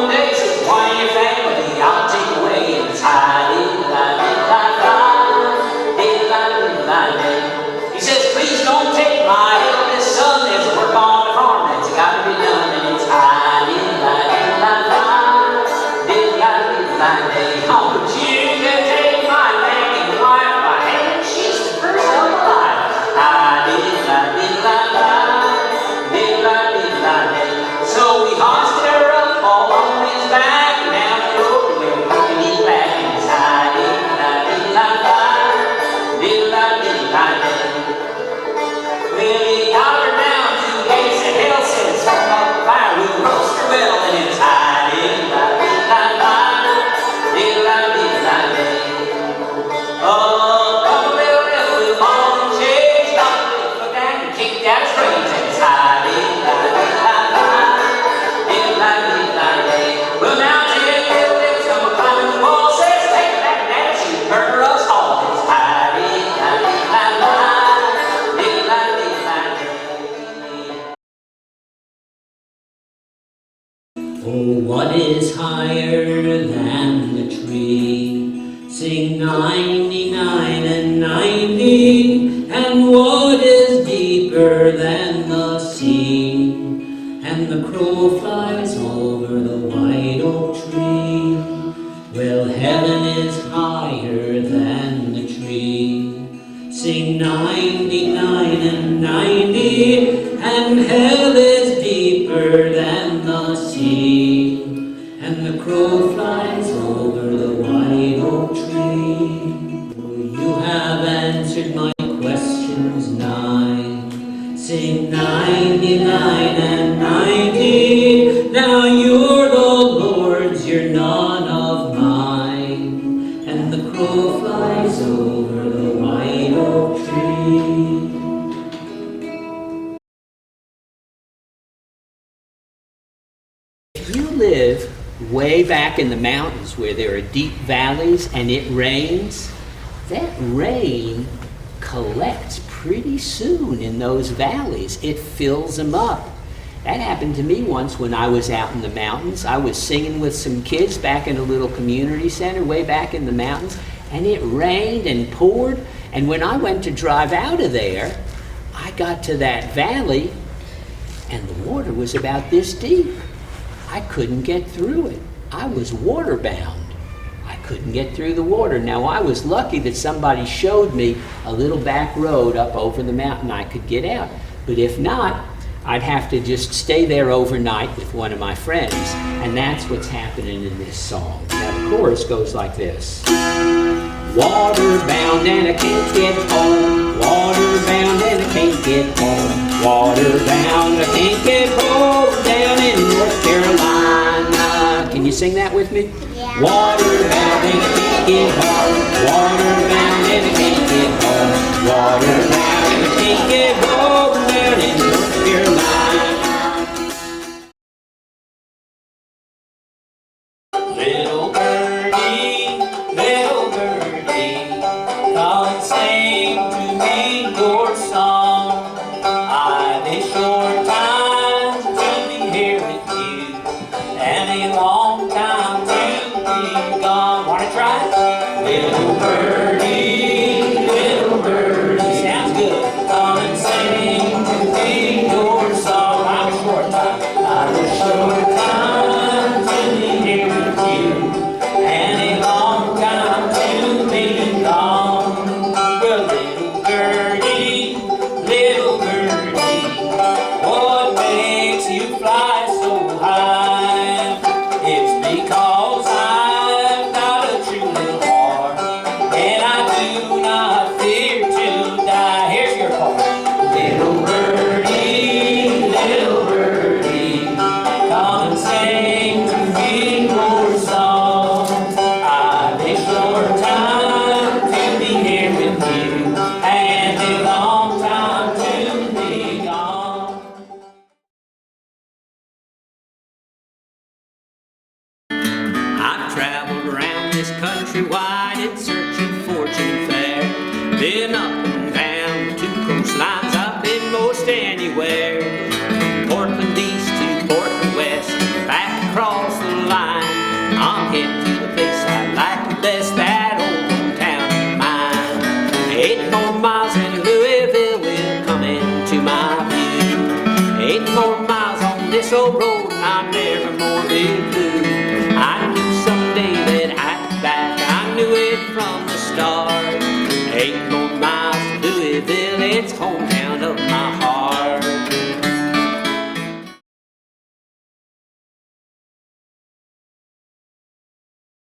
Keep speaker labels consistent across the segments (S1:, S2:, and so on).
S1: one day says, one of your family I'll take away, and it's hi-di-di-di-di-di. He says, please don't take my eldest son, there's work on the farm that's got to be done, and it's hi-di-di-di-di-di-di-di. Oh, but you can take my nagging wife, my hand, she's the first of my life. Hi-di-di-di-di-di-di-di-di. So we hoisted her up all on his back, and down the road where we couldn't get back, and it's hi-di-di-di-di-di-di-di-di. Well, he got her down to the gates of hell, said, smoke up the fire, we'll roast her well, and it's hi-di-di-di-di-di-di-di-di. Oh, come a little rebel with ball and chains, got the big foot down and kicked out his brains, and it's hi-di-di-di-di-di-di-di-di. Well, now take little rebels come a climbing the wall, says, take it back and that you murder us all, it's hi-di-di-di-di-di-di-di-di.
S2: Oh, what is higher than the tree? Sing 99 and 90. And what is deeper than the sea? And the crow flies over the white oak tree. Well, heaven is higher than the tree. Sing 99 and 90. And hell is deeper than the sea, and the crow flies over the white oak tree. Oh, you have answered my questions 9. Sing 99 and 90. Now you're the Lord's, you're none of mine, and the crow flies over the white oak tree. If you live way back in the mountains where there are deep valleys and it rains, that rain collects pretty soon in those valleys. It fills them up. That happened to me once when I was out in the mountains. I was singing with some kids back in a little community center way back in the mountains, and it rained and poured, and when I went to drive out of there, I got to that valley and the water was about this deep. I couldn't get through it. I was waterbound. I couldn't get through the water. Now, I was lucky that somebody showed me a little back road up over the mountain I could get out. But if not, I'd have to just stay there overnight with one of my friends. And that's what's happening in this song. Now, the chorus goes like this. Waterbound and I can't get home. Waterbound and I can't get home. Waterbound, I can't get home down in North Carolina. Can you sing that with me?
S3: Yeah.
S2: Waterbound and I can't get home. Waterbound and I can't get home. Waterbound and I can't get home down in North Carolina. Little birdie, come and sing to me your song. I've a short time to be here with you, and a long time to be gone. Wanna try? Little birdie, sounds good. Come and sing to me your song. I've a short time to be here with you, and a long time to be gone. Well, little birdie, what makes you fly so high? It's because I've got a true little heart, and I do not fear to die. Here's your part. Little birdie, come and sing to me your song. I've a short time to be here with you, and a long time to be gone. I've traveled around this country wide in search of fortune fair. Been up and down the two coastlines, I've been most anywhere. From Portland east to Portland west, back across the line. 8 more miles to Louisville, it's hometown of my heart.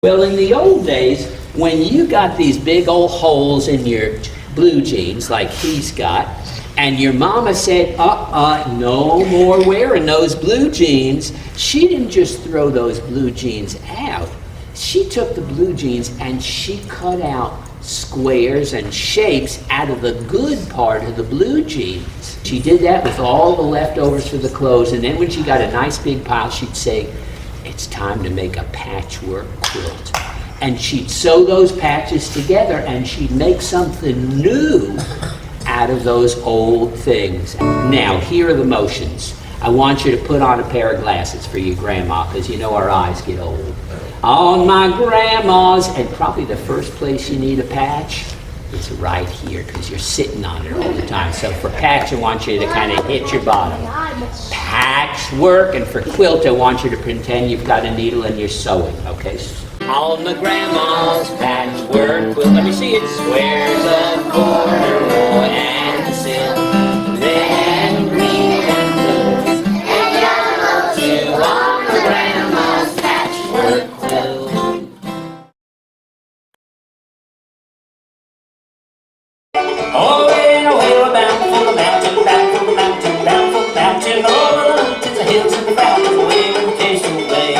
S2: Well, in the old days, when you got these big old holes in your blue jeans like he's got, and your mama said, no more wearing those blue jeans, she didn't just throw those blue jeans out. She took the blue jeans and she cut out squares and shapes out of the good part of the blue jeans. She did that with all the leftovers for the clothes, and then when she got a nice big pile, she'd say, it's time to make a patchwork quilt. And she'd sew those patches together and she'd make something new out of those old things. Now, here are the motions. I want you to put on a pair of glasses for your grandma, because you know our eyes get old. On my grandma's, and probably the first place you need a patch is right here, because you're sitting on it all the time. So for patch, I want you to kind of hit your bottom. Patchwork, and for quilt, I want you to pretend you've got a needle and you're sewing, okay? On the grandma's patchwork quilt, let me see it. Squares of corduroy and silk, then green and blue, and yellow too. On the grandma's patchwork quilt. Oh, in a wheel bound for the mountain, bound for the mountain, bound for the mountain, over the mountains, the hills and the valleys, away with the case away.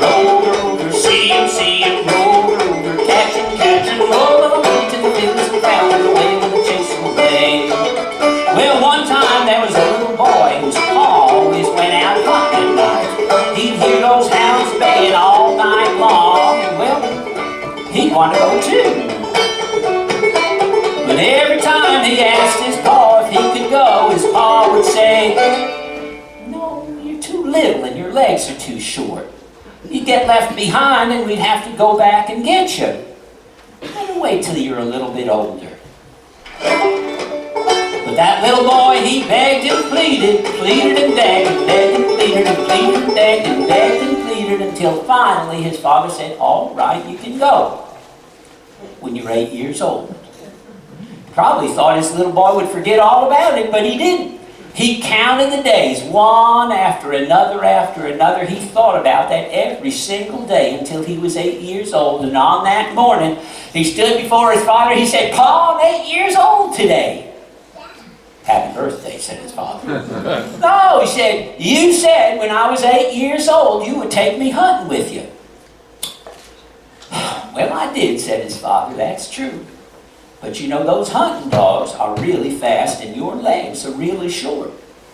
S2: Roll over, see and roll over, catch and over the mountains, the hills and the valleys, away with the chase away. Well, one time there was a little boy whose pa always went out hunting at night. He'd hear those hounds baying all night long, and well, he'd want to go too. But every time he asked his pa if he could go, his pa would say, no, you're too little and your legs are too short. You'd get left behind and we'd have to go back and get you. Better wait till you're a little bit older. But that little boy, he begged and pleaded and begged and pleaded and pleaded and begged and pleaded until finally his father said, all right, you can go when you're 8 years old. Probably thought his little boy would forget all about it, but he didn't. He counted the days, one after another after another. He thought about that every single day until he was 8 years old. And on that morning, he stood before his father. He said, Pa, I'm 8 years old today. Happy birthday, said his father. No, he said, you said when I was 8 years old you would take me hunting with you. Well, I did, said his father. That's true. But you know, those hunting dogs are really fast and your legs are really short.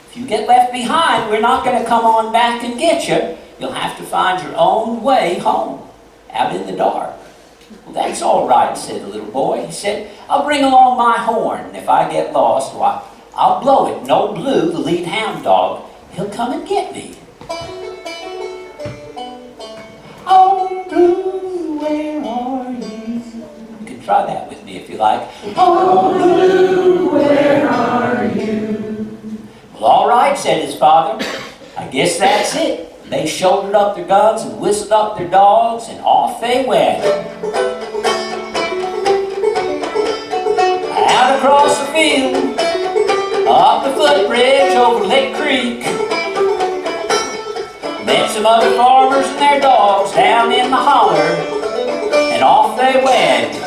S2: If you get left behind, we're not going to come on back and get you. You'll have to find your own way home, out in the dark. Well, that's all right, said the little boy. He said, I'll bring along my horn, and if I get lost, why, I'll blow it. And old Blue, the lead hound dog, he'll come and get me. Oh, Blue, where are you? Try that with me if you like. Oh, Blue, where are you? Well, all right, said his father. I guess that's it. They shouldered up their guns and whistled up their dogs, and off they went. Out across the field, up the footbridge over Lick Creek. Met some other farmers and their dogs down in the holler, and off they went.